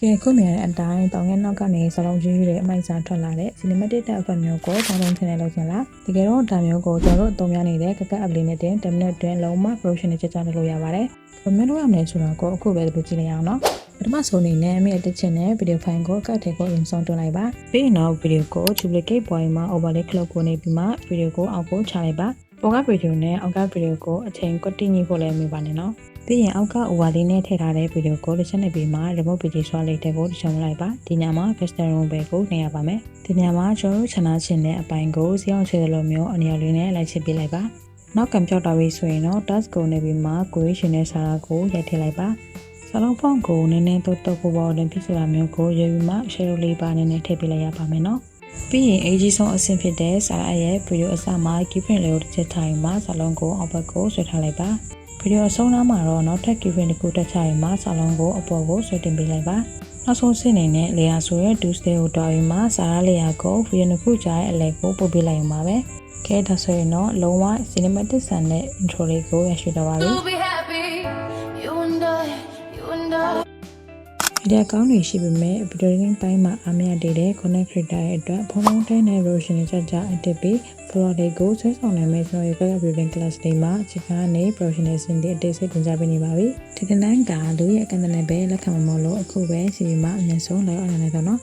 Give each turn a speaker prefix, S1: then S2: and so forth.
S1: ကဲခုမြင်တဲ့အတိုင်းတောင်ငယ်နောက်ကနေစလုံးကြီးရဲ့အမိုက်စာထွက်လာတဲ့ cinematic တက်အဖက်မျိုးကိုပေါင်းထုံးထင်းနေလို့ရှင်လားတကယ်တော့ဒါမျိုးကိုကျွန်တော်တို့အသုံးများနေတဲ့ကကပ် apply နဲ့တင်10 minute တွင်လုံးဝ production နဲ့ကြကြလုပ်လို့ရပါတယ်ဘယ်လိုလုပ်ရမလဲဆိုတော့ကိုအခုပဲဒီလိုကြည့်လိုက်အောင်နော်ပထမဆုံးအနေနဲ့အမေတက်ချင်တဲ့ video file ကိုကတ်ထဲကိုအရင်ဆုံးတွန်းလိုက်ပါပြီးရင်တော့ video ကို duplicate point မှာ overlay ခလုတ်ကိုနေပြီးမှ video ကိုအောက်ကိုချလိုက်ပါပေါ်က video နဲ့အောက်က video ကိုအချိန်ကွက်တိညှိဖို့လည်းမြင်ပါနဲ့နော်ပြီးရင်အောက်က overlay နဲ့ထည့်ထားတဲ့ video ကိုတစ်ချက်နဲ့ပြီးမှ remote page ဆွဲလိုက်တဲ့ကိုတစ်ချက်လိုက်ပါဒီညမှာ custom room ပဲကိုနေရပါမယ်ဒီညမှာကျွန်တော်တို့ချနာချင်တဲ့အပိုင်းကိုစီအောင်ချေလိုမျိုးအနည်းလေးနဲ့လိုက်ချစ်ပေးလိုက်ပါနောက်ကံပြောက်တာပြီဆိုရင်တော့ task ကိုနေပြီးမှ creation နဲ့စာကိုရိုက်ထည့်လိုက်ပါစလုံးဖုန်းကိုနည်းနည်းတော့ပေါ်ပေါ်နဲ့ဖြစ်စရာမျိုးကိုရွေးပြီးမှ shadow လေးပါနည်းနည်းထည့်ပေးလိုက်ရပါမယ်နော်ပြီးရင်အကြီးဆုံးအဆင့်ဖြစ်တဲ့စာအပ်ရဲ့ video အစမှာ keyframe လေးကိုတစ်ချက်ထားရင်မှစလုံးကိုအောက်ဘက်ကိုဆွဲထားလိုက်ပါဗီဒီယိုအဆုံးနောက်မှာတော့နောက်ထပ် keyframe တစ်ခုတက်ချရင်မှစာလုံးကိုအပေါ်ကိုဆွဲတင်ပေးလိုက်ပါနောက်ဆုံးဆင့်နေတဲ့ layer ဆိုရဲ Tuesday ကိုတွားပြီးမှစာရ layer ကို video တစ်ခုကြားရဲ့အလဲကိုပို့ပေးလိုက်အောင်ပါပဲကဲဒါဆိုရင်တော့လုံးဝ cinematic ဆန်တဲ့ intro လေးကိုရရှိတော့ပါပြီဒီအကောင့်တွေရှိပေမဲ့ editing ပိုင်းမှာအများတည်တဲ့ connect creator ရဲ့အတွက်ဖုန်းဖုန်းတိုင်းနဲ့ version တွေကြအပ်တက်ပြီး follow တွေကိုဆွဲဆောင်နိုင်မဲ့ကျွန်တော်ရဲ့ web building class တွေမှာအခြေခံနဲ့ professional စင်တွေအသေးစိတ်တင်ပြပေးနေပါပြီဒီတန်းကလူရဲ့အကန့်အသတ်နဲ့ပဲလက်ခံမလို့အခုပဲစီမံအမြင့်ဆုံးလိုက်အောင်နိုင်တော့နော်